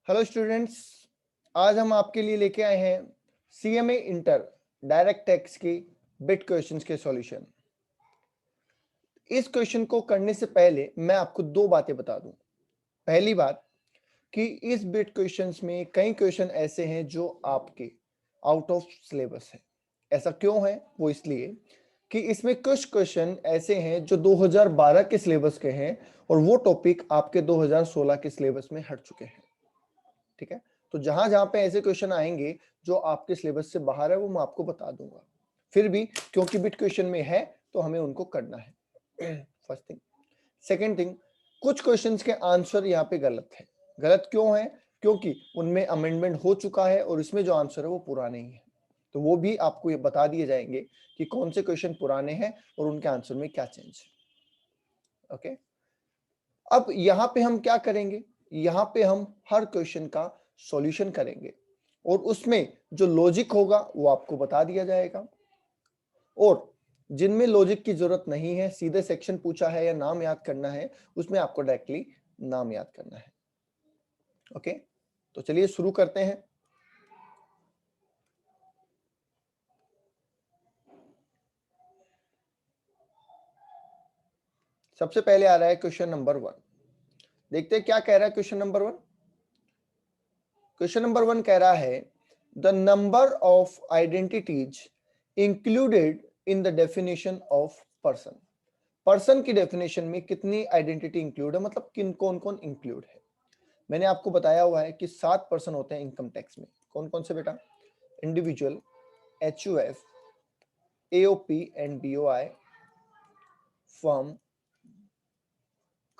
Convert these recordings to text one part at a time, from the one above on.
Hello students, आज हम आपके लिए लेके आए हैं सीएमए इंटर डायरेक्ट टैक्स की बिट क्वेश्चंस के सॉल्यूशन। इस क्वेश्चन को करने से पहले मैं आपको दो बातें बता दूं। पहली बात कि इस बिट क्वेश्चंस में कई क्वेश्चन ऐसे हैं जो आपके आउट ऑफ सिलेबस है। ऐसा क्यों है? वो इसलिए कि इसमें कुछ क्वेश्चन ऐसे हैं जो 2012 के सिलेबस के हैं और वो टॉपिक आपके 2016 के सिलेबस में हट चुके हैं। ठीक है, तो जहां जहां पे ऐसे क्वेश्चन आएंगे जो आपके सिलेबस से बाहर है वो मैं आपको बता दूंगा। फिर भी क्योंकि बिट क्वेश्चन में है तो हमें उनको करना है। First thing. सेकंड थिंग, कुछ क्वेश्चंस के आंसर यहाँ पे गलत है। गलत क्यों है? क्योंकि उनमें अमेंडमेंट हो चुका है और इसमें जो आंसर है वो पुराने ही है। तो वो भी आपको ये बता दिए जाएंगे कि कौन से क्वेश्चन पुराने हैं और उनके आंसर में क्या चेंज है। ओके, अब यहाँ पे हम क्या करेंगे? यहाँ पे हम हर क्वेश्चन का सॉल्यूशन करेंगे और उसमें जो लॉजिक होगा वो आपको बता दिया जाएगा, और जिनमें लॉजिक की जरूरत नहीं है, सीधे सेक्शन पूछा है या नाम याद करना है, उसमें आपको डायरेक्टली नाम याद करना है। ओके, तो चलिए शुरू करते हैं। सबसे पहले आ रहा है क्वेश्चन नंबर 1। देखते हैं क्या कह रहा है क्वेश्चन नंबर 1। क्वेश्चन नंबर 1 कह रहा है the number of identities included in the definition of person. Person की डेफिनेशन में कितनी आइडेंटिटी इंक्लूड है, मतलब किन कौन कौन इंक्लूड है। मैंने आपको बताया हुआ है कि 7 पर्सन होते हैं इनकम टैक्स में। कौन कौन से बेटा? Individual, HUF, AOP and BOI, firm,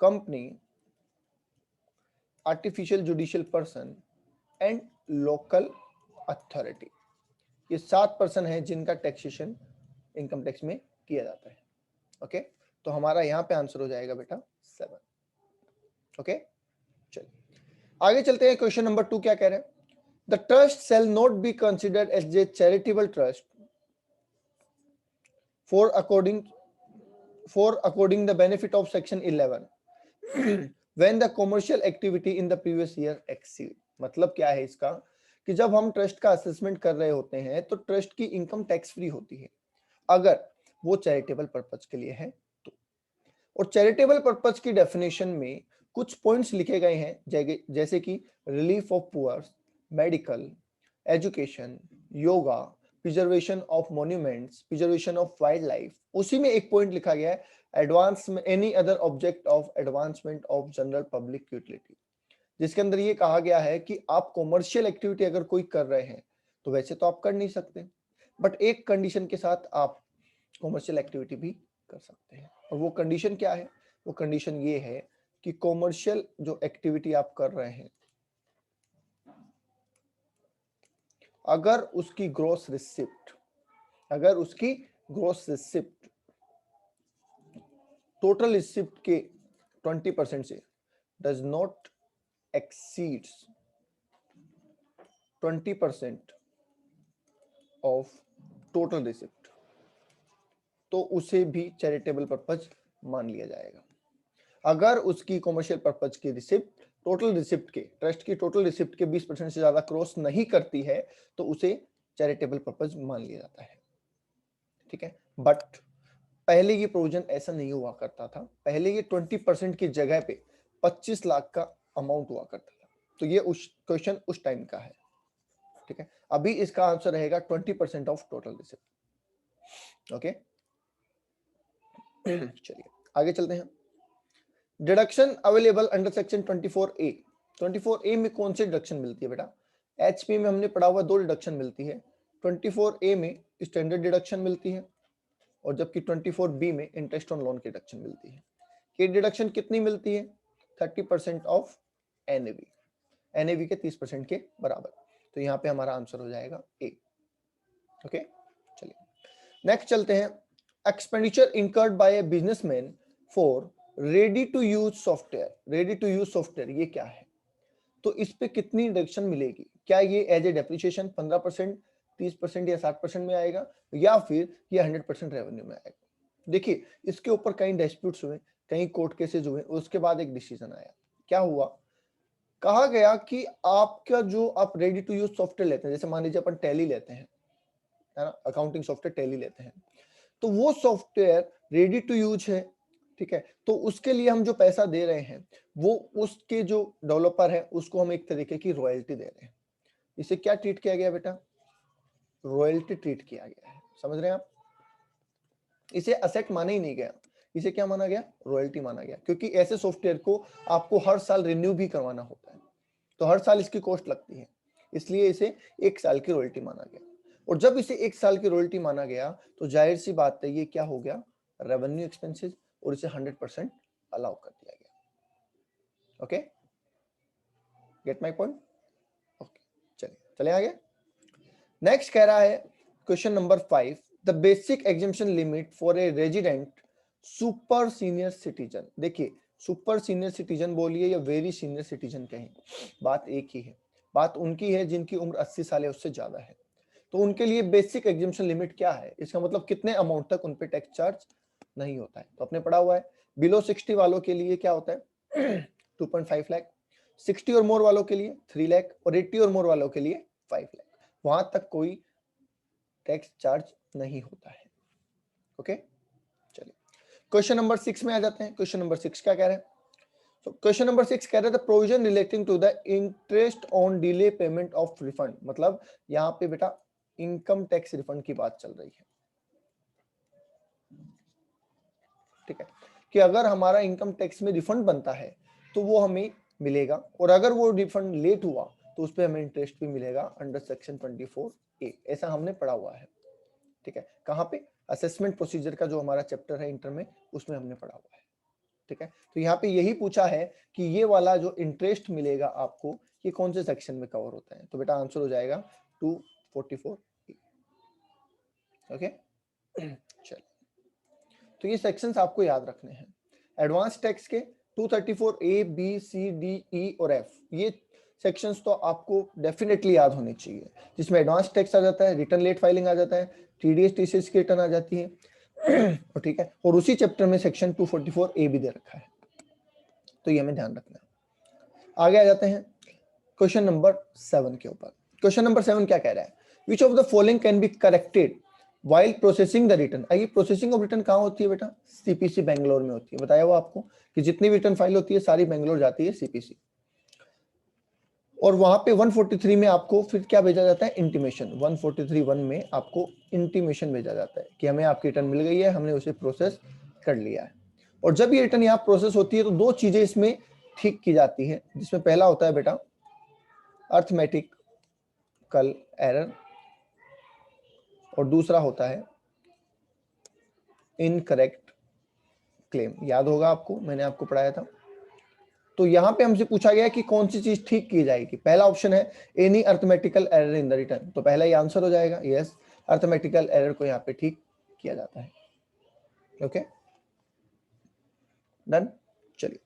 company, artificial judicial person and local authority. ये 7 पर्सन है जिनका टैक्सेशन इनकम टैक्स में किया जाता है। ओके, तो हमारा यहाँ पे आंसर हो जाएगा बेटा 7। ओके, चलिए आगे चलते हैं। क्वेश्चन नंबर 2 क्या कह रहे हैं? The trust shall not be considered as a charitable trust for according the benefit of section 11 when the commercial activity in the previous year exceed। मतलब क्या है इसका कि जब हम ट्रस्ट का असेसमेंट कर रहे होते हैं तो ट्रस्ट की इनकम टैक्स फ्री होती है अगर वो चैरिटेबल पर्पज के लिए है तो। और चैरिटेबल पर्पज की डेफिनेशन में कुछ पॉइंट्स लिखे गए हैं, जैसे कि relief of poor, medical, education, yoga, preservation of monuments, preservation of wild life. उसी में एक पॉइंट लिखा गया है advance any other object of advancement of general public utility, जिसके अंदर ये कहा गया है कि आप कॉमर्शियल एक्टिविटी अगर कोई कर रहे हैं तो वैसे तो आप कर नहीं सकते, बट एक कंडीशन के साथ आप कॉमर्शियल एक्टिविटी भी कर सकते हैं। और वो कंडीशन क्या है? वो कंडीशन ये है कि कॉमर्शियल जो एक्टिविटी आप कर रहे हैं अगर उसकी ग्रॉस रिसिप्ट टोटल रिसिप्ट के 20% से does not exceeds 20% of total receipt, तो उसे भी चैरिटेबल पर्पज मान लिया जाएगा। अगर उसकी कॉमर्शियल पर्पज की रिसिप्ट टोटल रिसिप्ट के, ट्रस्ट की टोटल रिसिप्ट के 20% से ज्यादा क्रॉस नहीं करती है तो उसे चैरिटेबल पर्पज मान लिया जाता है। ठीक है, बट पहले ये प्रोविजन ऐसा नहीं हुआ करता था। पहले ये 20% की जगह पे 25 लाख का अमाउंट हुआ करता था। तो ये उस क्वेश्चन उस टाइम का है। ठीक है, अभी इसका आंसर रहेगा 20% ऑफ टोटल रिसिप्ट। ओके, चलिए आगे चलते हैं। Deduction available under section 24A। 24A में कौन सी डिडक्शन मिलती है बेटा? HP में हमने पढ़ा हुआ 2 डिडक्शन मिलती है। 24A में स्टैंडर्ड डिडक्शन मिलती है और जबकि 24B में इंटरेस्ट ऑन लोन की डिडक्शन मिलती है। ये डिडक्शन कितनी मिलती है? 30% ऑफ NAV के 30% के बराबर। तो यहाँ पे हमारा आंसर हो जाएगा A। ओके, चलिए नेक्स्ट चलते हैं। Expenditure incurred by a businessman for ready to use software. ये क्या है? तो इस पे कितनी डिडक्शन मिलेगी? क्या ये एज ए डेप्रिसिएशन 15%, 30% या 60% में आएगा, या फिर ये 100% रेवेन्यू में आएगा? देखिए, इसके ऊपर कई डिस्प्यूट्स हुए, कई कोर्ट केसेस हुए, उसके बाद एक डिसीजन आया। क्या हुआ कहा गया कि आपका जो आप रेडी टू यूज सॉफ्टवेयर लेते हैं, जैसे मान लीजिए अपन टैली लेते हैं, है ना, अकाउंटिंग सॉफ्टवेयर टैली लेते हैं, तो वो सॉफ्टवेयर रेडी टू यूज है, ठीक है, तो उसके लिए हम जो पैसा दे रहे हैं वो उसके जो डेवलपर है उसको हम एक तरीके की रॉयल्टी दे रहे हैं। इसे क्या ट्रीट किया गया बेटा? रॉयल्टी ट्रीट किया गया है, समझ रहे हैं आप? इसे असेट माना ही नहीं गया, इसे क्या माना गया? रॉयल्टी माना गया, क्योंकि ऐसे सॉफ्टवेयर को आपको हर साल रिन्यू भी करवाना होता है, तो हर साल इसकी कॉस्ट लगती है, इसलिए इसे 1 साल की रॉयल्टी माना गया। और जब इसे 1 साल की रॉयल्टी माना गया तो जाहिर सी बात है ये क्या हो गया? रेवेन्यू एक्सपेंसेस, और इसे 100% अलाउ कर दिया गया। Okay, gate my point? Okay, चलिए चले आगे। नेक्स्ट कह रहा है question number 5, the basic exemption limit for a resident super senior citizen. देखिए, सुपर सीनियर सिटीजन बोलिए या वेरी सीनियर सिटीजन कहें, बात एक ही है। बात उनकी है जिनकी उम्र 80 साल या उससे ज्यादा है। तो उनके लिए बेसिक एग्जेम्पशन लिमिट क्या है? इसका मतलब कितने अमाउंट तक उन पे टैक्स चार्ज नहीं होता है। तो आपने पढ़ा हुआ है, बिलो 60 वालों के लिए क्या होता है 2.5 लाख, 60 और मोर वालों के लिए 3 लाख, और 80 और मोर वालों के लिए 5 लाख। वहां तक कोई टैक्स चार्ज नहीं होता है। ओके, चलिए क्वेश्चन नंबर 6 में आ जाते हैं। क्वेश्चन नंबर 6 क्या कह रहे हैं? तो क्वेश्चन नंबर 6 कह रहे थे provision relating to the interest on delay payment of refund. मतलब यहाँ पे बेटा इनकम टैक्स रिफंड की बात चल रही है, ठीक है, कि अगर हमारा इनकम टैक्स में रिफंड बनता है तो वो हमें मिलेगा, और अगर वो रिफंड लेट हुआ तो उस पर हमें इंटरेस्ट भी मिलेगा अंडर सेक्शन 24A। ऐसा हमने पढ़ा हुआ है, ठीक है, कहाँ पे? असेसमेंट प्रोसीजर का जो हमारा चैप्टर है इंटर में, उसमें हमने पढ़ा हुआ है, ठीक है। तो यहाँ पे यही पूछा है कि ये वाला जो इंटरेस्ट मिलेगा आपको, ये कौन से सेक्शन में कवर होता है? तो बेटा आंसर हो जाएगा 244A। ओके, चलिए, तो ये सेक्शंस आपको याद रखने हैं। एडवांस टैक्स के 234A, B, C, D, E और F, ये सेक्शंस तो आपको डेफिनेटली याद होने चाहिए, जिसमें एडवांस टैक्स आ जाता है, रिटर्न लेट फाइलिंग आ जाता है, TDS TCS की रिटर्न आ जाती है और ठीक है, और उसी चैप्टर में सेक्शन 244A भी दे रखा है, तो ये हमें ध्यान रखना है। आगे आ जाते हैं क्वेश्चन नंबर 7 के ऊपर। क्वेश्चन नंबर 7 क्या कह रहा है? Which of the following can be corrected while processing the return. आइए, प्रोसेसिंग ऑफ रिटर्न कहाँ होती है बेटा? CPC बेंगलोर में होती है। बताया वो आपको कि जितनी भी रिटर्न फाइल होती है सारी बेंगलोर जाती है CPC, और वहां पे 143 में आपको फिर क्या भेजा जाता है? इंटीमेशन। 143(1) में आपको इंटीमेशन भेजा जाता है कि हमें आपकी रिटर्न मिल गई है, हमने उसे प्रोसेस कर लिया है। और जब ये रिटर्न यहाँ प्रोसेस होती है तो दो चीजें इसमें ठीक की जाती है, जिसमें पहला होता है बेटा अर्थमेटिकल एरर, और दूसरा होता है इनकरेक्ट क्लेम। याद होगा आपको, मैंने आपको पढ़ाया था। तो यहां पे हमसे पूछा गया कि कौन सी चीज ठीक की जाएगी। पहला ऑप्शन है any arithmetical error in the return, तो पहला ही आंसर हो जाएगा, यस, अर्थमेटिकल एरर को यहाँ पे ठीक किया जाता है। Okay, done. चलिए,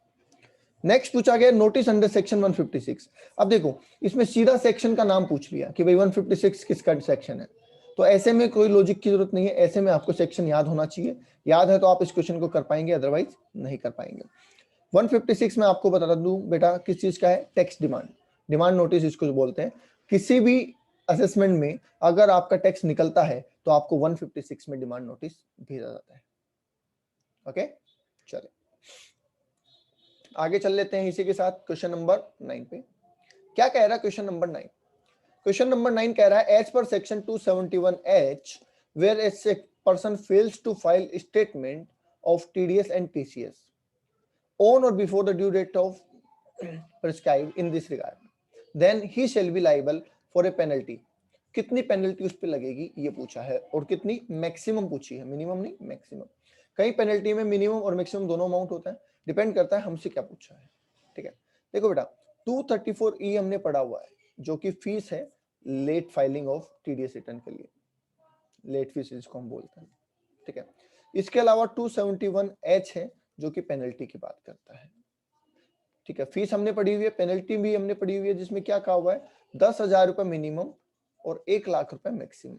नेक्स्ट पूछा गया नोटिस अंडर सेक्शन 156। अब देखो, इसमें सीधा सेक्शन का नाम पूछ लिया कि भाई 156 किसका सेक्शन है, तो ऐसे में कोई लॉजिक की जरूरत नहीं है, ऐसे में आपको सेक्शन याद होना चाहिए। याद है तो आप इस क्वेश्चन को कर पाएंगे, अदरवाइज नहीं कर पाएंगे। 156 में आपको बता दूं बेटा किस चीज का है? Tax demand. डिमांड नोटिस इसको बोलते हैं। किसी भी असेसमेंट में अगर आपका टैक्स निकलता है तो आपको 156 में डिमांड नोटिस भेजा जाता है। ओके, चलिए आगे चल लेते हैं इसी के साथ क्वेश्चन नंबर 9 पे। क्या कह रहा है क्वेश्चन नंबर 9? क्वेश्चन नंबर 9 कह रहा है as per section 271H where a person fails to file statement of TDS and TCS on or before the due date of prescribed in this regard, then he shall be liable for a penalty। कितनी penalty उस पर लगेगी ये पूछा है, और कितनी? Maximum पूछी है, मिनिमम नहीं, मैक्सिमम। कई पेनल्टी में मिनिमम और मैक्सिमम दोनों अमाउंट होता है, डिपेंड करता है हमसे क्या पूछा है, ठीक है। देखो बेटा 234E हमने पढ़ा हुआ है, जो कि फीस है late filing of TDS return के लिए, लेट फीस जिसको हम बोलते हैं, ठीक है। इसके अलावा 271H है जो कि पेनल्टी की बात करता है, ठीक है। फीस हमने पढ़ी हुई है, पेनल्टी भी हमने पढ़ी हुई है, जिसमें क्या कहा हुआ है? 10,000 रुपए मिनिमम और 1 लाख रुपए मैक्सिमम।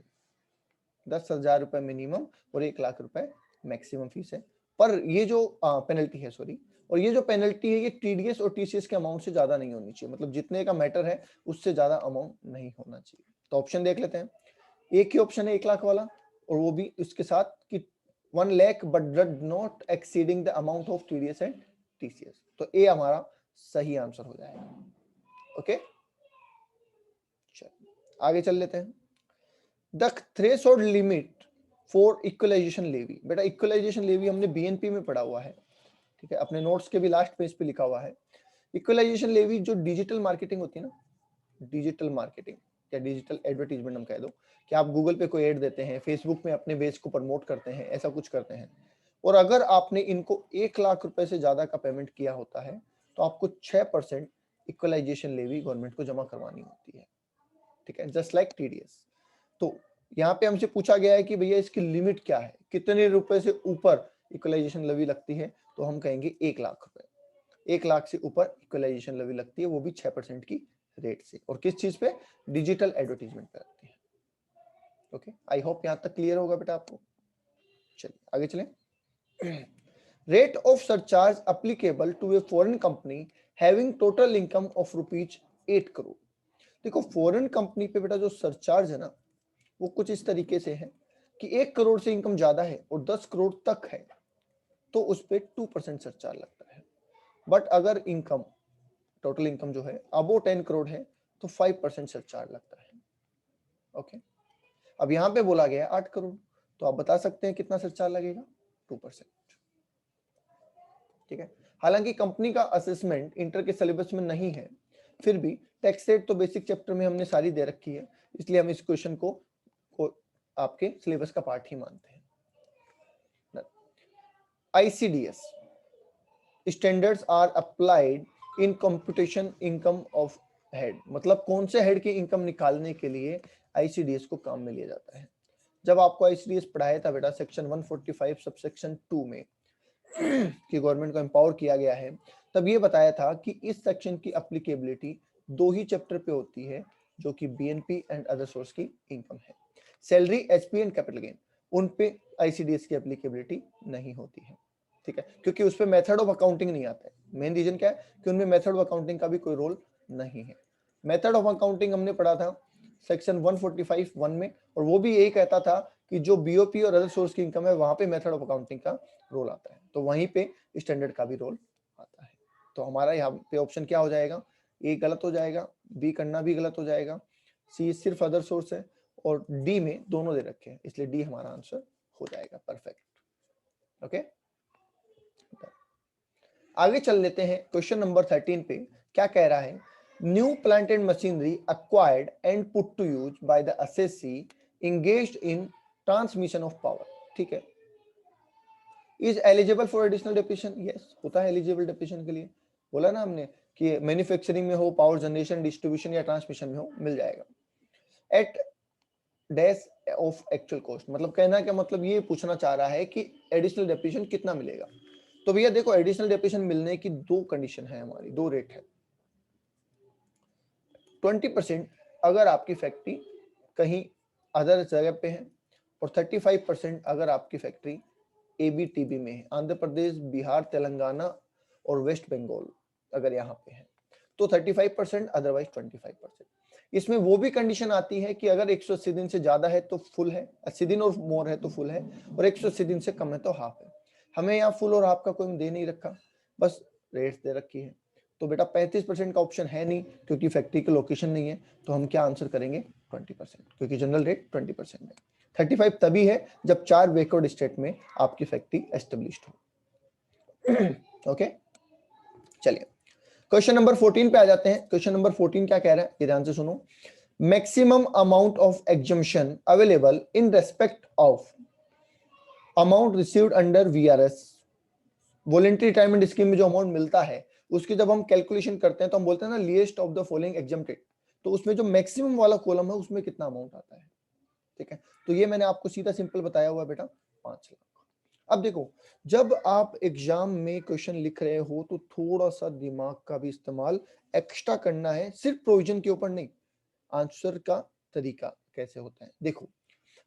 10,000 रुपए मिनिमम और 1 लाख रुपए मैक्सिमम फीस है। पर ये जो पेनल्टी है, सॉरी, और ये जो पेनल्टी है ये टीडीएस और टीसीएस के अमाउंट से ज्यादा नहीं होनी चाहिए, मतलब जितने का मैटर है उससे ज्यादा अमाउंट नहीं होना चाहिए। तो ऑप्शन देख लेते हैं। एक ही ऑप्शन है 1 लाख वाला, और वो भी उसके साथ कि 1 lakh but does not exceeding the amount of TDS and TCS. तो ए हमारा सही आंसर हो जाएगा। ओके, आगे चल लेते हैं। The threshold limit for equalisation levy. बेटा इक्वलाइजेशन लेवी हमने बीएनपी में पढ़ा हुआ है, ठीक है, अपने नोट्स के भी लास्ट पेज पे लिखा हुआ है। इक्वलाइजेशन लेवी जो डिजिटल मार्केटिंग होती है ना, डिजिटल मार्केटिंग या डिजिटल एडवर्टीजमेंट हम कह दो, कि आप गूगल पे कोई ऐड देते हैं, फेसबुक में अपने बेस को प्रमोट करते हैं, ऐसा कुछ करते हैं, और अगर आपने इनको 1 लाख रुपए से ज्यादा का पेमेंट किया होता है तो आपको 6% इक्वलाइजेशन लेवी गवर्नमेंट को जमा करवानी होती है, ठीक है, जस्ट लाइक टीडीएस। तो यहाँ पे हमसे पूछा गया है कि भैया इसकी लिमिट क्या है, कितने रुपए से ऊपर इक्वलाइजेशन लेवी लगती है, तो हम कहेंगे 1 लाख रुपए। 1 लाख से ऊपर इक्वलाइजेशन लेवी लगती है, वो भी 6% की रेट से, और किस चीज पे, डिजिटल एडवर्टीजमेंट पे लगती है। ओके, आई होप यहां तक क्लियर होगा बेटा आपको। चलिए आगे चलें। Rate of surcharge applicable to a foreign company having total income of ₹8 crore. देखो फॉरेन कंपनी पे बेटा जो सरचार्ज है ना, वो कुछ इस तरीके से है कि 1 करोड़ से इनकम ज्यादा है और 10 करोड़ तक है तो उस पर 2% सरचार्ज लगता है। बट अगर इनकम, टोटल इनकम जो है अबो 10 करोड़ है तो 5% सरचार्ज लगता है। ओके, अब यहां पे बोला गया 8 करोड़, तो आप बता सकते हैं कितना सरचार्ज लगेगा, 2%, ठीक है। हालांकि कंपनी का असेसमेंट इंटर के सिलेबस में नहीं है, फिर भी टैक्स रेट तो बेसिक चैप्टर में हमने सारी दे रखी है, इसलिए हम इस क्वेश्चन को आपके सिलेबस का पार्ट ही मानते हैं। ICDS standards are applied in computation income of head, मतलब कौन से हेड की इनकम निकालने के लिए ICDS को काम में लिया जाता है। जब आपको ICDS पढ़ाया था बेटा सेक्शन 145 सबसेक्शन 2 में कि गवर्नमेंट को एम्पावर किया गया है, तब ये बताया था कि इस सेक्शन की एप्लीकेबिलिटी 2 ही चैप्टर पे होती है, जो कि बीएनपी एंड अदर सोर्स की इनकम है। Salary, HP and capital gain, उन पे ICDS की एप्लीकेबिलिटी नहीं होती है, ठीक है, क्योंकि उस पे मेथड ऑफ अकाउंटिंग नहीं आता है। मेन रीजन क्या है कि उनमें मेथड ऑफ अकाउंटिंग का भी कोई रोल नहीं है। मेथड ऑफ अकाउंटिंग हमने पढ़ा था सेक्शन 145(1) में, और वो भी यही कहता था कि जो बीओपी और अदर सोर्स की इनकम है वहां पे मेथड ऑफ अकाउंटिंग का रोल आता है, तो वहीं पे स्टैंडर्ड का भी रोल आता है। तो हमारा यहाँ पे ऑप्शन क्या हो जाएगा, ए गलत हो जाएगा, बी करना भी गलत हो जाएगा, सी सिर्फ अदर सोर्स है, और डी में दोनों दे रखे हैं, इसलिए डी हमारा आंसर हो जाएगा। Perfect, okay. आगे चल लेते हैं क्वेश्चन नंबर 13 पे। क्या कह रहा है, new plant and machinery acquired and put to use by the assessee engaged in transmission of power, ठीक है, is eligible for additional depreciation. Yes, होता है एलिजिबल डेप्रिसिएशन के लिए, बोला ना हमने कि मैन्युफैक्चरिंग में हो, पावर जनरेशन, डिस्ट्रीब्यूशन या ट्रांसमिशन में हो, मिल जाएगा। At dash of actual cost, मतलब कहना क्या, मतलब ये पूछना चाह रहा है कि एडिशनल डेप्रिसिएशन कितना मिलेगा। तो भैया देखो एडिशनल डेप्रिसिएशन मिलने की 2 कंडीशन है हमारी, 2 रेट है। 20% अगर आपकी फैक्ट्री कहीं अदर जगह पे है, और 35% अगर आपकी फैक्ट्री ABTB में है, आंध्र प्रदेश, बिहार, तेलंगाना और वेस्ट बंगाल अगर यहाँ पे है, तो 35%, अदरवाइज 25%। इसमें वो भी कंडीशन आती है कि अगर 180 दिन से ज्यादा है तो फुल है, 80 दिन और मोर है तो फुल है, और 180 दिन से कम है तो हाफ है। हमें यहाँ फुल और हाफ का कोई दे नहीं रखा, बस रेट्स दे रखी है। तो बेटा 35% का ऑप्शन है नहीं, क्योंकि फैक्ट्री की लोकेशन नहीं है, तो हम क्या आंसर करेंगे, 20%, क्योंकि जनरल रेट 20% है। 35 तभी है जब 4 बैकवर्ड स्टेट में आपकी फैक्ट्री एस्टेब्लिश्ड हो। ओके, चलिए क्वेश्चन नंबर 14 पे आ जाते हैं। क्वेश्चन नंबर 14 क्या कह रहा है, ये ध्यान से सुनो। Maximum amount of exemption available in respect of amount received under VRS, voluntary retirement scheme में जो अमाउंट मिलता है उसकी जब हम कैलकुलेशन करते हैं तो हम बोलते हैं ना least of the following exempted, तो उसमें जो मैक्सिमम वाला कॉलम है उसमें कितना अमाउंट आता है, ठीक है। तो ये मैंने आपको सीधा सिंपल बताया हुआ बेटा, 5 लाख। अब देखो जब आप एग्जाम में क्वेश्चन लिख रहे हो तो थोड़ा सा दिमाग का भी इस्तेमाल एक्स्ट्रा करना है, सिर्फ प्रोविजन के ऊपर नहीं, आंसर का तरीका कैसे होता है। देखो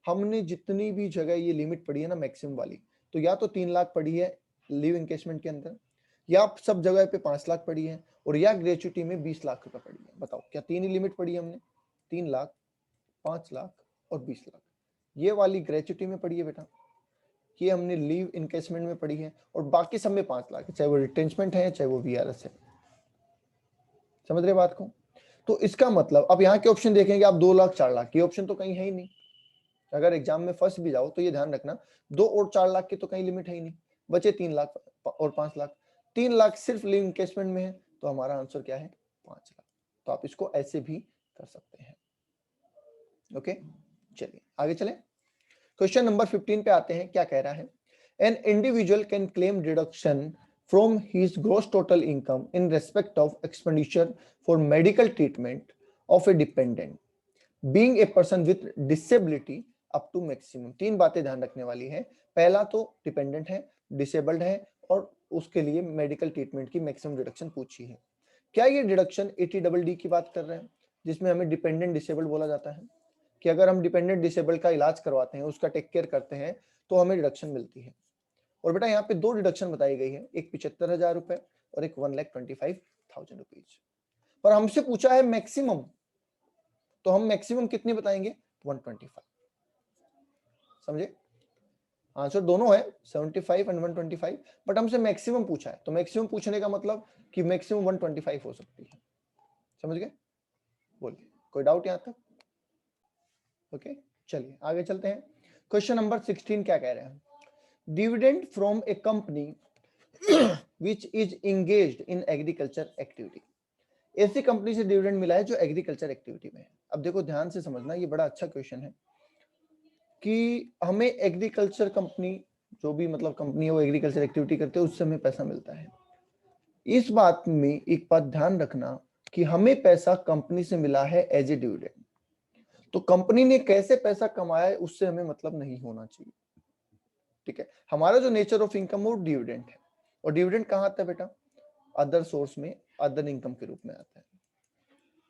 हमने जितनी भी जगह ये लिमिट पढ़ी है ना मैक्सिमम वाली, तो या तो 3 लाख पड़ी है लीव इंकेशमेंट के अंदर, या सब जगह पे 5 लाख पड़ी है, और या ग्रेच्युटी में 20 लाख रुपए पड़ी है। बताओ क्या 3 ही लिमिट पड़ी है हमने? 3 लाख, 5 लाख और 20 लाख। ये वाली ग्रेच्युटी में पड़ी है बेटा, ये हमने लीव इनकेसमेंट में पड़ी है, और बाकी सब में 5 लाख है, चाहे वो रिटेंचमेंट है चाहे वो वीआरएस है। समझ रहे बात को? तो इसका मतलब अब यहाँ के ऑप्शन देखेंगे आप 2 लाख 4 लाख, ये ऑप्शन तो कहीं है ही नहीं। अगर एग्जाम में फंस भी जाओ तो ये ध्यान रखना 2 और 4 लाख की तो कहीं लिमिट है ही नहीं, बचे 3 लाख और 5 लाख। 3 लाख सिर्फ लीव इनकेसमेंट में है, तो हमारा आंसर क्या है? 5 लाख। तो आप इसको ऐसे भी कर सकते हैं। ओके, चलिए आगे चलें। क्वेश्चन नंबर 15 पे आते हैं। क्या कह रहा है? An individual can claim deduction from his gross total income in respect of expenditure for medical treatment of a dependent being a person with disability up to maximum। 3 बातें ध्यान रखने वाली है। पहला तो डिपेंडेंट है, डिसेबल्ड है, और उसके लिए मेडिकल ट्रीटमेंट की मैक्सिमम डिडक्शन पूछी है। क्या ये डिडक्शन 80DD की बात कर रहे हैं, जिसमें हमें डिपेंडेंट डिसेबल्ड बोला जाता है, कि अगर हम डिपेंडेंट डिसेबल्ड का इलाज करवाते हैं, उसका टेक केयर करते हैं, तो हमें डिडक्शन मिलती है। और बेटा यहाँ पे 2 डिडक्शन बताई गई है, एक 75,000 रुपए और एक 1,25,000 रुपीज। पर हमसे पूछा है मैक्सिमम, तो हम मैक्सिमम कितनी बताएंगे? 125। समझे? आंसर दोनों है 75 एंड 125, बट हमसे मैक्सिमम पूछा है, तो मैक्सिमम पूछने का मतलब कि मैक्सिमम 125 हो सकती है। समझ गए? बोलिए, कोई डाउट यहां तक? ओके, चलिए आगे चलते हैं। क्वेश्चन नंबर 16 क्या कह रहे हैं? Dividend from A company which is engaged in agriculture activity। ऐसी कंपनी से डिविडेंड मिला है जो एग्रीकल्चर एक्टिविटी में है। अब देखो ध्यान से समझना, ये बड़ा अच्छा क्वेश्चन है कि हमें एग्रीकल्चर कंपनी, जो भी मतलब कंपनी है वो एग्रीकल्चर एक्टिविटी करते हैं, उससे हमें पैसा मिलता है। इस बात में एक बात ध्यान रखना कि हमें पैसा कंपनी से मिला है एज ए डिविडेंड, तो कंपनी ने कैसे पैसा कमाया है उससे हमें मतलब नहीं होना चाहिए। ठीक है, हमारा जो नेचर ऑफ इनकम वो डिविडेंड है, और डिविडेंड कहाँ आता है बेटा? अदर सोर्स में, अदर इनकम के रूप में आता है।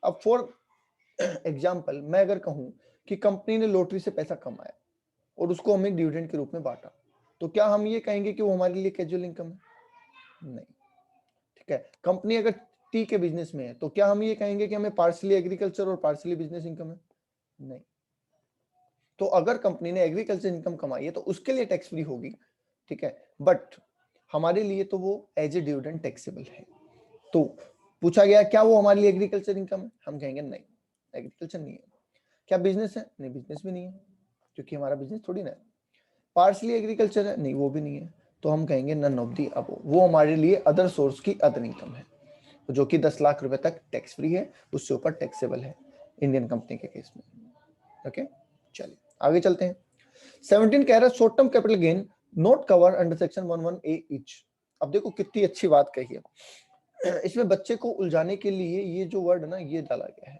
अब फॉर एग्जाम्पल मैं अगर कहूं कि कंपनी ने लॉटरी से पैसा कमाया और उसको हमें डिविडेंड के रूप में बांटा, तो क्या हम ये कहेंगे कि वो हमारे लिए कैजुअल इनकम है? नहीं। ठीक है, कंपनी अगर टी के बिजनेस में है, तो क्या हम ये कहेंगे कि हमें पार्सली एग्रीकल्चर और पार्सली बिजनेस इनकम है? नहीं। तो अगर कंपनी ने एग्रीकल्चर इनकम कमाई है तो उसके लिए टैक्स फ्री होगी। ठीक है, बट हमारे लिए तो वो एज ए डिविडेंड टैक्सेबल है। तो पूछा गया क्या वो हमारे लिए एग्रीकल्चर इनकम है? हम कहेंगे नहीं, एग्रीकल्चर नहीं है। क्या बिजनेस है? नहीं, बिजनेस भी नहीं है, क्योंकि हमारा बिजनेस थोड़ी ना है। पार्सली एग्रीकल्चर है? नहीं, वो भी नहीं है। तो हम कहेंगे नन ऑफ दी अबव, वो हमारे लिए अदर सोर्स की अदर इनकम है, जो कि 10 लाख रुपए तक टैक्स फ्री है, उससे ऊपर टैक्सेबल है इंडियन कंपनी के केस में। ओके, चलिए आगे चलते हैं। 17 कह रहा है short term capital gain not cover under section 11A each. अब देखो कितनी अच्छी बात कही है। इसमें बच्चे को उलझाने के लिए ये जो वर्ड है ना, ये डाला गया है।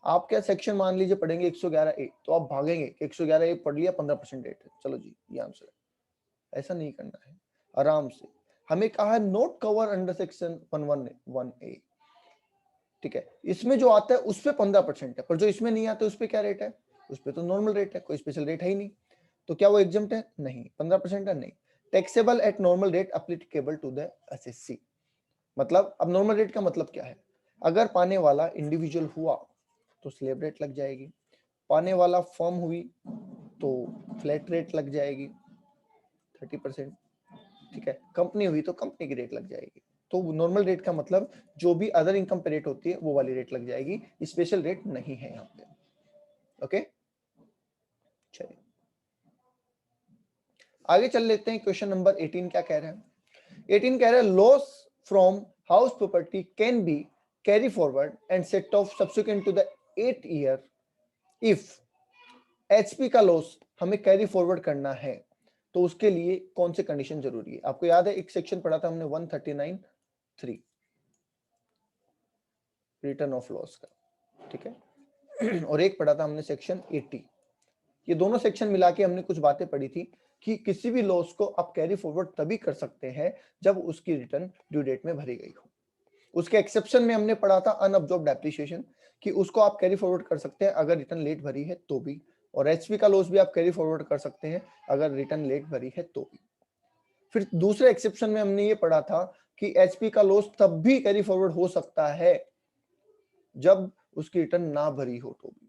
आप क्या सेक्शन मान लीजिए पढ़ेंगे 111A, तो आप भागेंगे 111A पढ़ लिया, 15% रेट है, चलो जी ये आंसर है। ऐसा नहीं करना है, आराम से। हमें कहा है note cover under section 111A। ठीक है, इसमें जो आता है उस पर 15% है, पर जो इसमें नहीं आता उस पर क्या रेट है? उस पर तो नॉर्मल रेट है, कोई स्पेशल रेट है ही नहीं। तो क्या वो एग्जम्प्ट है? नहीं। 15% है? नहीं। Taxable at normal rate applicable to the SSC. मतलब अब नॉर्मल रेट का मतलब क्या है? अगर पाने वाला इंडिविजुअल हुआ तो स्लैब रेट लग जाएगी, पाने वाला फर्म हुई तो फ्लैट रेट लग जाएगी 30%। ठीक है, कंपनी हुई तो कंपनी की रेट लग जाएगी। तो नॉर्मल रेट का मतलब जो भी अदर इनकम पे रेट होती है वो वाली रेट लग जाएगी, स्पेशल रेट नहीं है यहाँ पे। ओके, चलिए आगे चल लेते हैं। क्वेश्चन नंबर 18 क्या कह रहे हैं? 18 कह रहे हैं loss from house property can be carry forward and set off subsequent to the 8 year if HP का लॉस हमें कैरी फॉरवर्ड करना है, तो उसके लिए कौन से कंडीशन जरूरी है? आपको याद है एक सेक्शन पढ़ा था हमने 139(3) रिटर्न ऑफ लॉस का। ठीक है, और एक पढ़ा था हमने सेक्शन 80। ये दोनों सेक्शन मिला के हमने कुछ बातें पढ़ी थी कि किसी भी लॉस को आप कैरी फॉरवर्ड तभी कर सकते हैं जब उसकी रिटर्न ड्यू डेट में भरी गई हो। उसके एक्सेप्शन में हमने पढ़ा था अनअब्जॉर्ब्ड डेप्रिसिएशन, कि उसको आप कैरी फॉरवर्ड कर सकते हैं अगर रिटर्न लेट भरी है तो भी, और एचपी का लॉस भी आप कैरी फॉरवर्ड कर सकते हैं अगर रिटर्न लेट भरी है तो भी। फिर दूसरे एक्सेप्शन में हमने ये पढ़ा था कि एचपी का लॉस तब भी कैरी फॉरवर्ड हो सकता है जब उसकी रिटर्न ना भरी हो तो भी,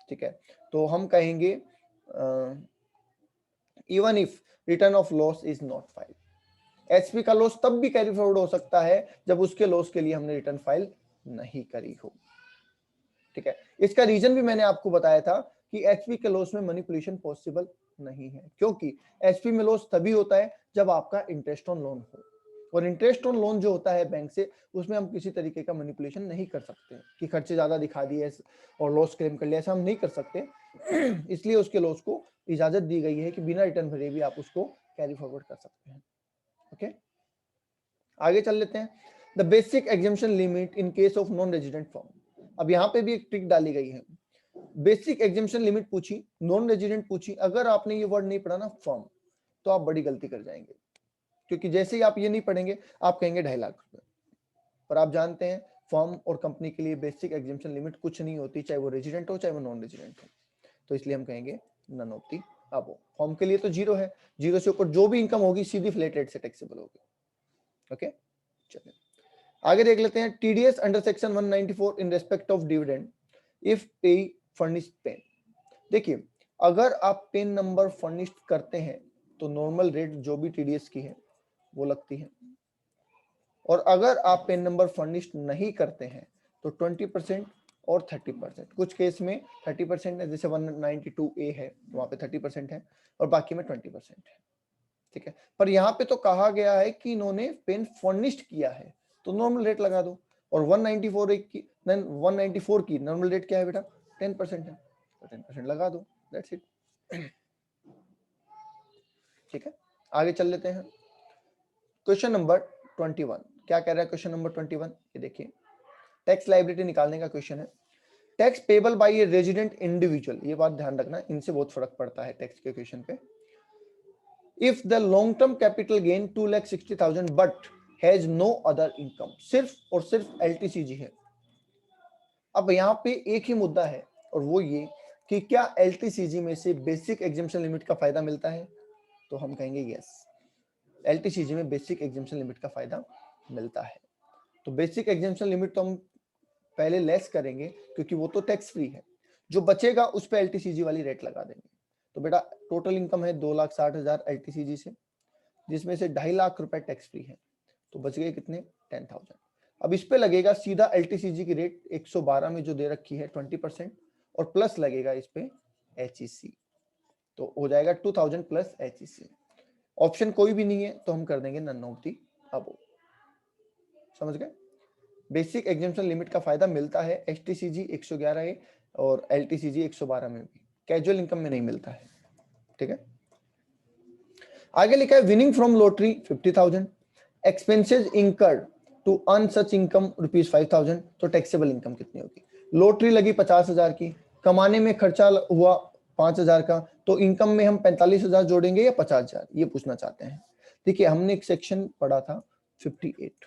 ठीक है। तो हम कहेंगे even if return of loss is not file. HP का लॉस तब भी कैरी फॉरवर्ड हो सकता है जब उसके लॉस के लिए हमने रिटर्न फाइल नहीं करी हो, ठीक है। इसका रीजन भी मैंने आपको बताया था कि एचपी के लॉस में मैनिपुलेशन पॉसिबल नहीं है, क्योंकि एचपी में लॉस तभी होता है जब आपका इंटरेस्ट ऑन लोन हो, और इंटरेस्ट ऑन लोन जो होता है बैंक से, उसमें हम किसी तरीके का मैनिपुलेशन नहीं कर सकते कि खर्चे ज्यादा दिखा दिए और लॉस क्लेम कर लिया, ऐसा हम नहीं कर सकते। इसलिए उसके लॉस को इजाजत दी गई है कि बिना रिटर्न भरे भी आप उसको कैरी फॉरवर्ड कर सकते हैं। ओके, आगे चल लेते हैं। The basic exemption limit in case of non resident firm. अब यहाँ पे भी एक ट्रिक डाली गई है। बेसिक एग्जम्पशन लिमिट पूछी, नॉन रेजिडेंट पूछी, अगर आपने ये वर्ड नहीं पढ़ा ना फर्म, तो आप बड़ी गलती कर जाएंगे, क्योंकि जैसे ही आप ये नहीं पढ़ेंगे आप कहेंगे 2.5 लाख रुपए, पर आप जानते हैं फर्म और कंपनी के लिए बेसिक एग्जम्पशन लिमिट कुछ नहीं होती, चाहे वो रेजिडेंट हो चाहे वो नॉन रेजिडेंट हो। तो इसलिए हम कहेंगे none of the above. Firm के लिए तो 0 है, 0 से ऊपर जो भी इनकम होगी सीधी फ्लैट रेट से टैक्सेबल होगी। ओके, चलिए आगे देख लेते हैं। TDS under section 194 in respect of dividend if पे फर्निश्ड पेन। देखिए, अगर आप पेन नंबर फर्निश्ड करते हैं तो नॉर्मल रेट जो भी टीडीएस की है वो लगती है, और अगर आप पेन नंबर फर्निश्ड नहीं करते हैं तो 20% और 30%, कुछ केस में 30% है, जैसे 192A है तो वहां पे 30% है और बाकी में 20% है, ठीक है। पर यहाँ पे तो कहा गया है कि इन्होंने पेन फर्निश्ड किया है तो नॉर्मल रेट लगा दो, और 194 की नॉर्मल रेट क्या है बेटा, 10% है, तो 10% लगा दो, दैट्स इट, ठीक है। आगे चल लेते हैं। क्वेश्चन नंबर 21 क्या कह रहा है? क्वेश्चन नंबर 21 ये देखिए, टैक्स लायबिलिटी निकालने का क्वेश्चन है। Tax payable by a resident individual, ये बात ध्यान रखना, इनसे बहुत फर्क पड़ता है टैक्स के क्वेश्चन पे। If the long term capital gain 2,60,000 but has no other income, सिर्फ और सिर्फ एलटीसीजी है। अब यहाँ पे एक ही मुद्दा है, और वो ये कि क्या एलटीसीजी में से बेसिक एग्जम्पशन लिमिट का फायदा मिलता है? तो हम कहेंगे यस, एलटीसीजी में बेसिक एग्जम्पशन लिमिट का फायदा मिलता है। तो बेसिक एग्जम्पशन लिमिट तो हम पहले लेस करेंगे क्योंकि वो तो टैक्स फ्री है, जो बचेगा उस पे एलटीसीजी वाली रेट लगा देंगे। तो बेटा टोटल इनकम है 2,60,000 एलटीसीजी से, जिसमें से 2.5 लाख रुपए टैक्स फ्री है, तो बच गए कितने, 10,000। अब इस पे लगेगा सीधा एलटीसीजी की रेट 112 में जो दे रखी है 20%, और प्लस लगेगा इस पे एचईसी, तो हो जाएगा 2,000 प्लस एचईसी। ऑप्शन कोई भी नहीं है तो हम कर देंगे नन ऑफ दी अबव। समझ गए? बेसिक एग्जम्पशन लिमिट का फायदा मिलता है एचटीसीजी 111 है और एलटीसीजी 112 में भी, कैजुअल इनकम में नहीं मिलता है, ठीक है। आगे लिखा है winning from lottery 50,000, expenses incurred to earn such income ₹5,000, तो टैक्सेबल इनकम कितनी होगी? लॉटरी लगी 50,000 की, कमाने में खर्चा हुआ 5,000 का, तो इनकम में हम 45,000 जोड़ेंगे या 50,000, ये पूछना चाहते हैं। देखिए हमने एक सेक्शन पढ़ा था 58,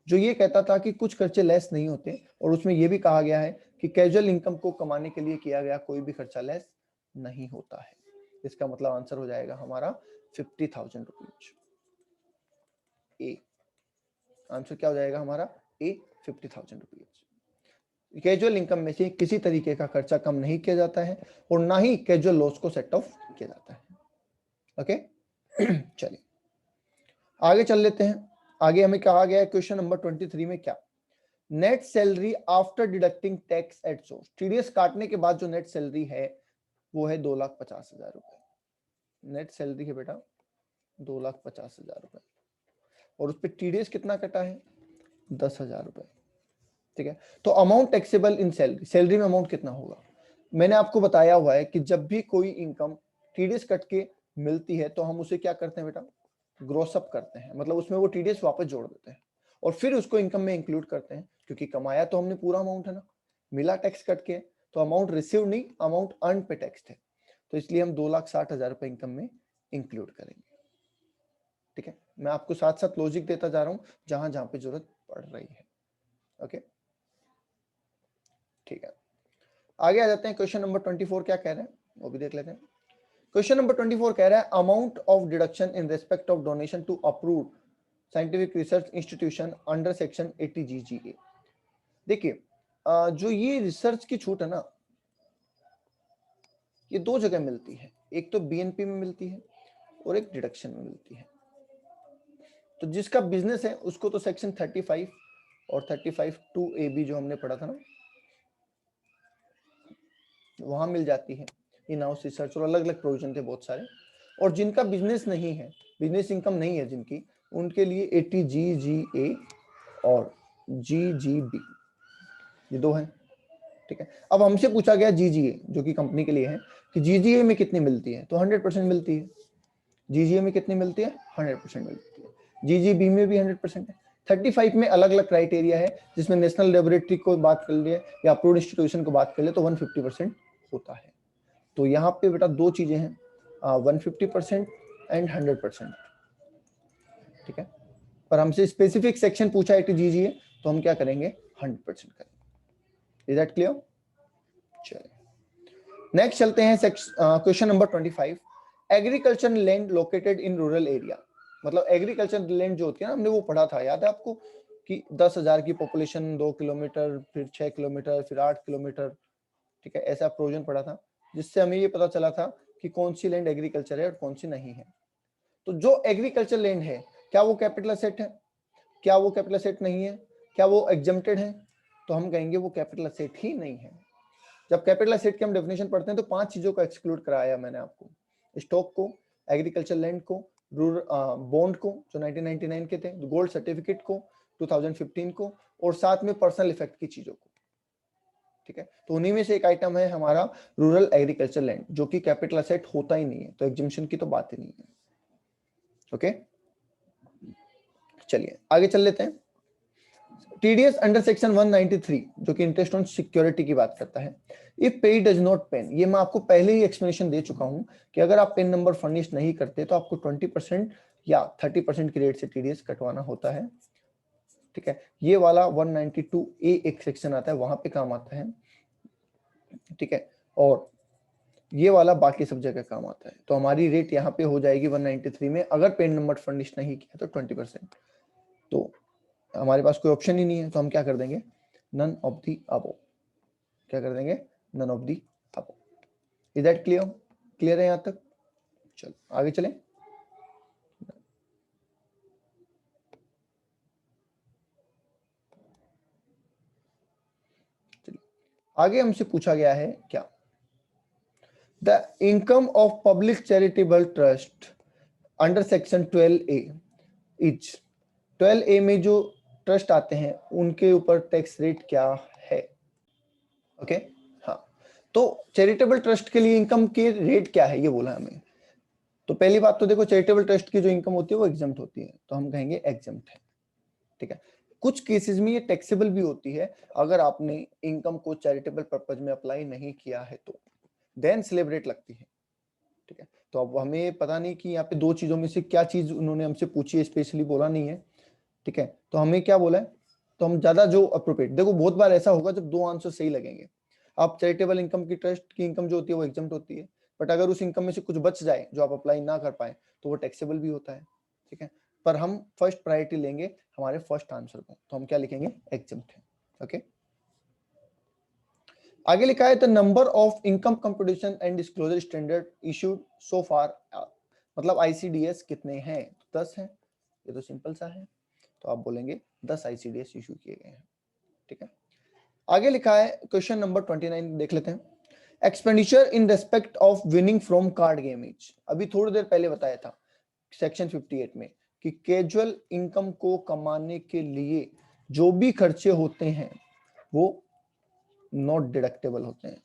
जो ये कहता था कि कुछ खर्चे लेस नहीं होते, और उसमें यह भी कहा गया है कि कैजुअल इनकम को कमाने के लिए किया गया कोई भी खर्चा लेस नहीं होता है। इसका मतलब आंसर हो जाएगा हमारा 50,000 रुपीज। ए आंसर क्या हो जाएगा हमारा? ए 50,000 रुपीज। कैजुअल इनकम में से किसी तरीके का खर्चा कम नहीं किया जाता है और ना ही कैजुअल लॉस को सेट ऑफ किया जाता है। ओके चलिए आगे चल लेते हैं। आगे हमें कहा गया है क्वेश्चन नंबर 23 में क्या, net salary after deducting tax at source. TDS काटने के बाद जो नेट सैलरी है वो है 2,50,000 रुपए। नेट सैलरी है बेटा 2,50,000 रुपए, और उस पर टीडीएस कितना कटा है? 10,000 रुपए, ठीक है। तो amount taxable in salary, salary में अमाउंट कितना होगा? मैंने आपको बताया हुआ है कि जब भी कोई इनकम टीडीएस कट के मिलती है तो हम उसे क्या करते हैं बेटा? ग्रोस अप करते हैं, मतलब उसमें वो टीडीएस वापस जोड़ देते हैं और फिर उसको इनकम में इंक्लूड करते हैं, क्योंकि कमाया तो हमने पूरा अमाउंट है ना, मिला टैक्स कट के, तो अमाउंट रिसीव नहीं, अमाउंट अर्न पे टैक्स है, तो इसलिए हम 2,60,000 रुपए इनकम में इंक्लूड करेंगे, ठीक है। मैं आपको साथ साथ लॉजिक देता जा रहा हूं जहां जहां पे जरूरत पड़ रही है। ओके ठीक है, आगे आ जाते हैं। क्वेश्चन नंबर 24 क्या कह रहे हैं वो भी देख लेते हैं। क्वेश्चन नंबर 24 कह रहा है amount of deduction in respect of donation to approved scientific research institution under section 80 GGA। देखिए जो ये रिसर्च की छूट है ना, ये दो जगह मिलती है, एक तो बीएनपी में मिलती है और एक डिडक्शन में मिलती है। तो जिसका बिजनेस है उसको तो सेक्शन 35 और 35(2)(a)(b) जो हमने पढ़ा था ना, वहां मिल जाती है इन हाउस रिसर्च, और अलग अलग प्रोविजन थे बहुत सारे। और जिनका बिजनेस नहीं है, बिजनेस इनकम नहीं है जिनकी, उनके लिए 80 GGA और GGB ये दो हैं। ठीक है, अब हमसे पूछा गया जीजीए जो कि कंपनी के लिए है कि जीजीए में कितनी मिलती है, तो 100% मिलती है। जीजीए में कितनी मिलती है, 100% मिलती है। जीजीबी में भी 100% है। 35 में अलग अलग क्राइटेरिया है, जिसमें नेशनल लेबोरेटरी को बात कर लिए या अप्रूव्ड इंस्टीट्यूशन को बात कर ले तो 150% होता है। तो यहाँ पे बेटा दो चीजें हैं, 150% एंड 100%। ठीक है, पर हमसे स्पेसिफिक सेक्शन पूछा है कि जीजीए, तो हम क्या करेंगे, 100% करेंगे। Is that clear? चलिए नेक्स्ट चलते हैं question number 25। Agriculture land located in rural area, मतलब एग्रीकल्चर लैंड जो होती है ना, हमने वो पढ़ा था, याद है आपको कि 10,000 की पॉपुलेशन 2 किलोमीटर, फिर 6 किलोमीटर, फिर 8 किलोमीटर। ठीक है, ऐसा प्रोविजन पढ़ा था, जिससे हमें ये पता चला था कि कौन सी लैंड एग्रीकल्चर है और कौन सी नहीं है। तो जो एग्रीकल्चर लैंड है, क्या वो कैपिटल असेट है, क्या वो कैपिटल असेट नहीं है, क्या वो एग्जम्प्टेड है, तो हम कहेंगे वो कैपिटल असेट ही नहीं है। जब कैपिटल एसेट की हम डेफिनेशन पढ़ते हैं तो 5 चीजों को एक्सक्लूड कराया मैंने आपको, स्टॉक को, एग्रीकल्चर लैंड को, बॉन्ड को जो 1999 के थे, गोल्ड सर्टिफिकेट को 2015 को, और साथ में पर्सनल इफेक्ट की चीजों को। ठीक है, तो उन्हीं में से एक आइटम है हमारा रूरल एग्रीकल्चर लैंड, जो कि कैपिटल एसेट होता ही नहीं है, तो एग्जम्पशन की तो बात ही नहीं है। ओके, चलिए आगे चल लेते हैं। टीडीएस अंडर सेक्शन 193 जो कि इंटरेस्ट ऑन सिक्योरिटी की बात करता है। इफ पे डज नॉट पेन, ये मैं आपको पहले ही एक्सप्लेनेशन दे चुका हूं कि अगर आप पेन नंबर फर्निश नहीं करते तो आपको 20% या 30% की रेट से टीडीएस कटवाना होता है। ठीक है, ये वाला 192A एक सेक्शन आता है, वहां पे काम आता है। ठीक है, और ये वाला बाकी सब जगह काम आता है। तो हमारी रेट यहाँ पे हो जाएगी 193 में, अगर पेन नंबर फर्निश नहीं किया तो 20%। तो हमारे पास कोई ऑप्शन ही नहीं है, तो हम क्या कर देंगे, नन ऑफ दी अबव। क्या कर देंगे, none of the above. Is that clear? Clear है यहां तक? चलो आगे चलें। चलिए आगे हमसे पूछा गया है क्या, the income of public charitable trust under section 12A is, 12A में जो ट्रस्ट आते हैं उनके ऊपर टैक्स रेट क्या है। ओके हाँ, तो चैरिटेबल ट्रस्ट के लिए इनकम के रेट क्या है ये बोला हमें। तो पहली बात तो देखो, चैरिटेबल ट्रस्ट की जो इनकम होती है वो एग्जम्प्ट होती है, तो हम कहेंगे एग्जम्प्ट है। ठीक है, कुछ केसेस में ये टैक्सेबल भी होती है, अगर आपने इनकम को चैरिटेबल पर्पज में अप्लाई नहीं किया है तो देन स्लैब रेट लगती है। ठीक है, तो अब हमें पता नहीं कि यहाँ पे दो चीजों में से क्या चीज उन्होंने हमसे पूछी है, स्पेशली बोला नहीं है। ठीक है, तो हमें क्या बोला है, तो हम ज्यादा जो अप्रोप्रिएट, देखो बहुत बार ऐसा होगा जब दो आंसर सही लगेंगे। आप चैरिटेबल इनकम की, ट्रस्ट की इनकम जो होती है वो एग्जम्प्ट होती है, बट अगर उस इनकम में से कुछ बच जाए जो आप अप्लाई ना कर पाए तो वो टैक्सेबल भी होता है। ठीक है, पर हम फर्स्ट प्रायोरिटी लेंगे हमारे फर्स्ट आंसर को, तो हम क्या लिखेंगे, एग्जम्प्ट है। ओके, आगे लिखा है the number of income computation and disclosure standard issued so far, मतलब आईसीडीएस कितने हैं, 10 हैं। ये तो सिंपल सा है, तो आप बोलेंगे 10 आईसीडीएस इशू किए गए हैं। ठीक है, आगे लिखा है क्वेश्चन नंबर 29 देख लेते हैं। Expenditure in respect of winning from card game is, अभी थोड़ी देर पहले बताया था सेक्शन 58 में कि कैजुअल इनकम को कमाने के लिए जो भी खर्चे होते हैं वो नॉट डिडक्टेबल होते हैं।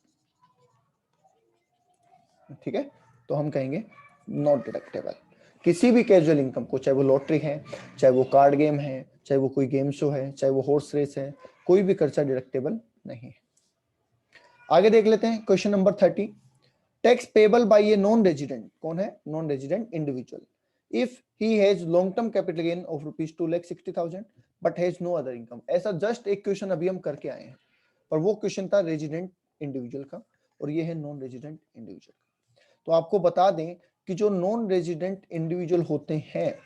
ठीक है, तो हम कहेंगे नॉट डिडक्टेबल। किसी भी कैजुअल इनकम को, चाहे वो लॉटरी है, चाहे वो कार्ड गेम है, चाहे वो कोई गेम शो है, चाहे वो हॉर्स रेस है, कोई भी खर्चा डिडक्टेबल नहीं है। आगे देख लेते हैं question number 30। Tax payable by a non resident, कौन है, non resident individual, if he has long term capital gain of ₹2,60,000 but has no other income. ऐसा जस्ट एक क्वेश्चन अभी हम करके आए हैं, पर वो क्वेश्चन था रेजिडेंट इंडिविजुअल का, और ये है नॉन रेजिडेंट इंडिविजुअल का। तो आपको बता दें कि जो नॉन रेजिडेंट इंडिविजुअल होते हैं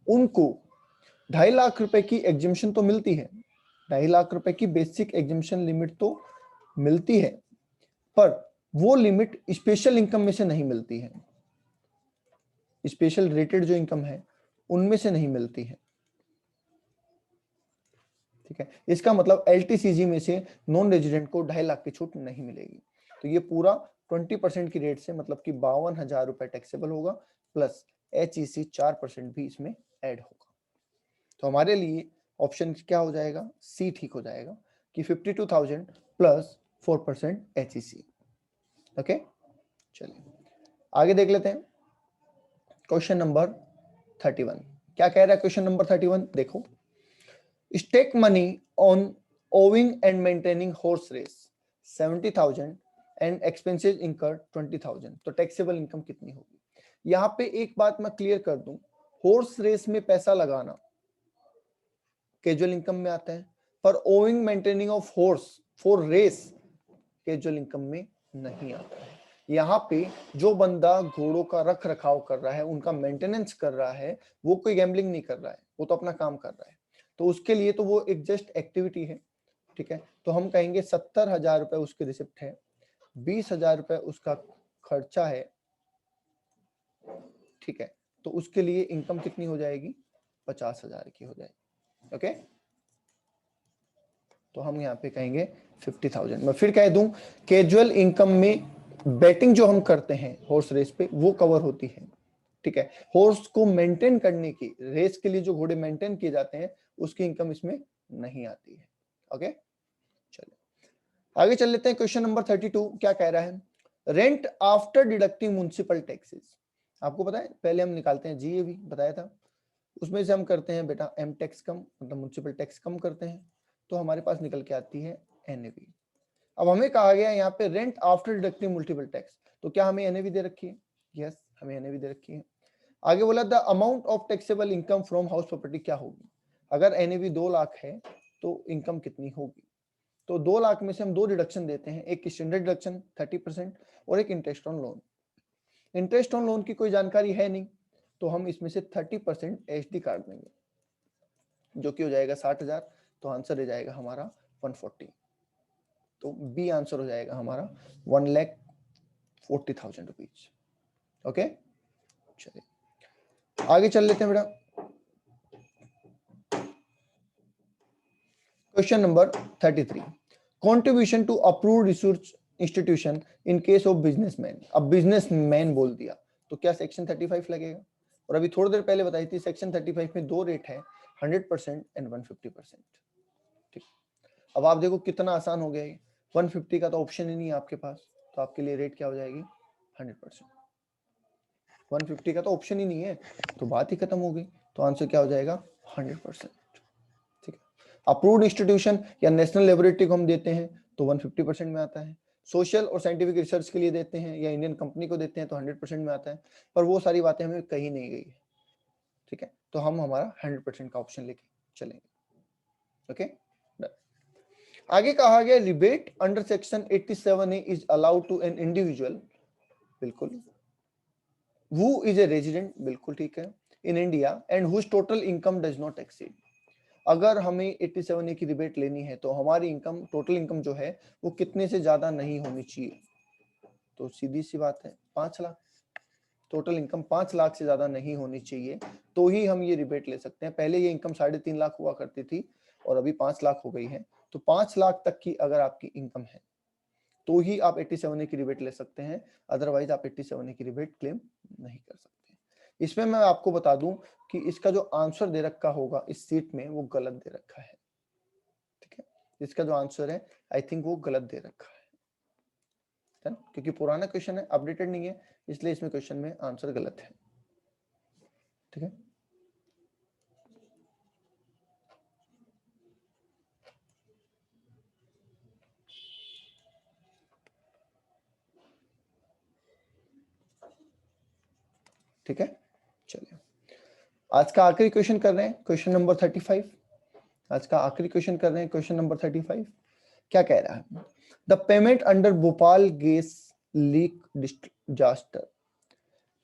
उनको 2.5 लाख रुपए की एग्जिम्पशन तो मिलती है, 2.5 लाख रुपए की बेसिक एग्जिम्पशन लिमिट तो मिलती है, पर वो लिमिट स्पेशल इनकम में से नहीं मिलती है, स्पेशल रेटेड जो इनकम है उनमें से नहीं मिलती है। ठीक है, इसका मतलब एलटीसीजी में से नॉन रेजिडेंट को 2.5 लाख की छूट नहीं मिलेगी। तो ये पूरा 20% की रेट से मतलब कि 52,000 रुपए टैक्सेबल होगा, प्लस HEC 4% भी इसमें ऐड होगा। तो हमारे लिए ऑप्शन क्या हो जाएगा, सी ठीक हो जाएगा कि 52,000 प्लस 4% HEC। ओके, चलिए आगे देख लेते हैं। क्वेश्चन नंबर 31 क्या कह रहा है? क्वेश्चन नंबर 31 देखो, stake money on owing and maintaining horse race 70,000 and expenses incur 20,000, तो टैक्सेबल इनकम कितनी होगी? यहां पे एक बात मैं क्लियर कर दूं, हॉर्स रेस में पैसा लगाना कैजुअल इनकम में आता है, पर owing maintaining of horse for race casual income में नहीं आता है। यहाँ पे जो बंदा घोड़ों का रख रखाव कर रहा है, उनका मेंटेनेंस कर रहा है, वो कोई गैम्बलिंग नहीं कर रहा है, वो तो अपना काम कर रहा है, तो उसके लिए तो वो एक जस्ट एक्टिविटी है। ठीक है, तो हम कहेंगे 70,000 रुपए उसकी रिसिप्ट है, 20,000 रुपए उसका खर्चा है। ठीक है, तो उसके लिए इनकम कितनी हो जाएगी? 50,000 की हो जाएगी। ओके, तो हम यहाँ पे कहेंगे 50,000। मैं फिर कह दूं, कैजुअल इनकम में बेटिंग जो हम करते हैं हॉर्स रेस पे वो कवर होती है। ठीक है, हॉर्स को मेंटेन करने की, रेस के लिए जो घोड़े मेंटेन किए जाते हैं उसकी इनकम इसमें नहीं आती है। ओके, चलिए आगे चल लेते हैं। क्वेश्चन नंबर 32 क्या कह रहा है? Rent after deducting municipal taxes. आपको पता है पहले हम निकालते हैं जीएवी, बताया था, उसमें से हम करते हैं बेटा एम टैक्स कम, मतलब म्युनिसिपल टैक्स कम करते हैं, तो हमारे पास निकल के आती है एनएवी। अब हमें कहा गया यहाँ पे rent after deducting multiple tax, तो क्या हमें एनएवी दे रखी है? यस, हमें एनएवी दे रखी है। आगे बोला the amount of taxable income from house property क्या होगी? अगर एनएवी 2 लाख है तो इनकम कितनी होगी? तो 2 लाख में से हम 2 डिडक्शन देते हैं, एक स्टैंडर्ड डिडक्शन 30% और एक interest on loan. Interest on loan की कोई जानकारी है नहीं, तो हम इसमें से 30% एचडी काट देंगे, जो कि हो जाएगा 60,000, तो आंसर हो जाएगा हमारा 140। तो बी आंसर हो जाएगा हमारा 1,40,000 रुपीज। ओके, चलिए आगे चल लेते हैं बेटा। Question number 33, contribution to approved research institution in case of businessman. अब बिजनेसमैन बोल दिया तो क्या सेक्शन 35 लगेगा? और अभी थोड़ी देर पहले बताई थी सेक्शन 35 में 2 रेट है, 100% एंड 150%। ठीक, अब आप देखो कितना आसान हो गया ये, 150 का तो ऑप्शन ही नहीं है आपके पास, तो आपके लिए रेट क्या हो जाएगी? 100%। 150 का तो ऑप्शन ही नहीं है, तो बात ही खत्म हो गई, तो आंसर क्या हो जाएगा? 100%। ठीक है, अप्रूव्ड इंस्टीट्यूशन या नेशनल लेबोरेटरी को हम देते हैं तो 150% में आता है, सोशल और साइंटिफिक रिसर्च के लिए देते हैं या इंडियन कंपनी को देते हैं तो 100% में आता है, पर वो सारी बातें हमें कही नहीं गई है। ठीक है, तो हम हमारा 100% का ऑप्शन लेके चलेंगे। ओके, आगे कहा गया rebate under section 87A is allowed to an individual, बिल्कुल, who is a resident, बिल्कुल ठीक है, in India and whose total income does not exceed। अगर हमें 87A की रिबेट लेनी है तो हमारी इनकम, टोटल इनकम जो है वो कितने से ज्यादा नहीं होनी चाहिए? तो सीधी सी बात है 5 लाख। टोटल इनकम 5 लाख से ज्यादा नहीं होनी चाहिए, तो ही हम ये रिबेट ले सकते हैं। पहले ये इनकम 3.5 लाख हुआ करती थी और अभी 5 लाख हो गई है, तो 5 लाख तक की अगर आपकी इनकम है तो ही आप 87A की रिबेट ले सकते हैं, अदरवाइज आप 87A की रिबेट क्लेम नहीं कर सकते। इसमें मैं आपको बता दूं कि इसका जो आंसर दे रखा होगा इस सीट में वो गलत दे रखा है। ठीक है, इसका जो आंसर है आई थिंक वो गलत दे रखा है, क्योंकि पुराना क्वेश्चन है, अपडेटेड नहीं है, इसलिए इसमें क्वेश्चन में आंसर गलत है। ठीक है, ठीक है, चलिए आज का आखिरी क्वेश्चन कर रहे हैं, क्वेश्चन नंबर 35। आज का आखिरी क्वेश्चन कर रहे हैं, क्वेश्चन नंबर 35। क्या कह रहा है? The payment under Bhopal gas leak disaster,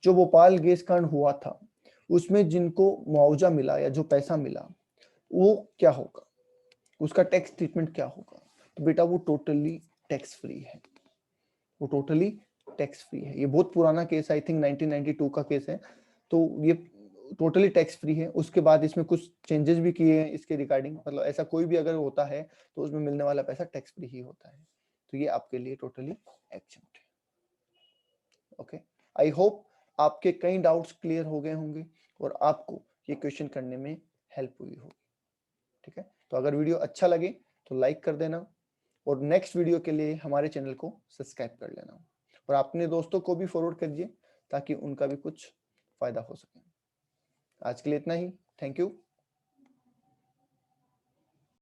जो भोपाल गैस कांड हुआ था उसमें जिनको मुआवजा मिला या जो पैसा मिला वो क्या होगा, उसका टैक्स ट्रीटमेंट क्या होगा? तो बेटा वो टोटली टैक्स फ्री है, वो टोटली टैक्स फ्री है। ये बहुत पुराना केस, आई थिंक 1992 का केस है, तो ये टोटली टैक्स फ्री है। उसके बाद इसमें कुछ चेंजेस भी किए हैं इसके रिगार्डिंग, मतलब ऐसा कोई भी अगर होता है तो उसमें मिलने वाला पैसा टैक्स फ्री ही होता है। तो ये आपके लिए टोटली एक्सेप्ट है। ओके, आई होप आपके कई डाउट्स क्लियर हो गए होंगे और आपको ये क्वेश्चन करने में हेल्प हुई होगी। ठीक है, तो अगर वीडियो अच्छा लगे तो लाइक कर देना और नेक्स्ट वीडियो के लिए हमारे चैनल को सब्सक्राइब कर लेना और अपने दोस्तों को भी फॉरवर्ड करिए ताकि उनका भी कुछ फायदा हो सके। आज के लिए इतना ही, थैंक यू।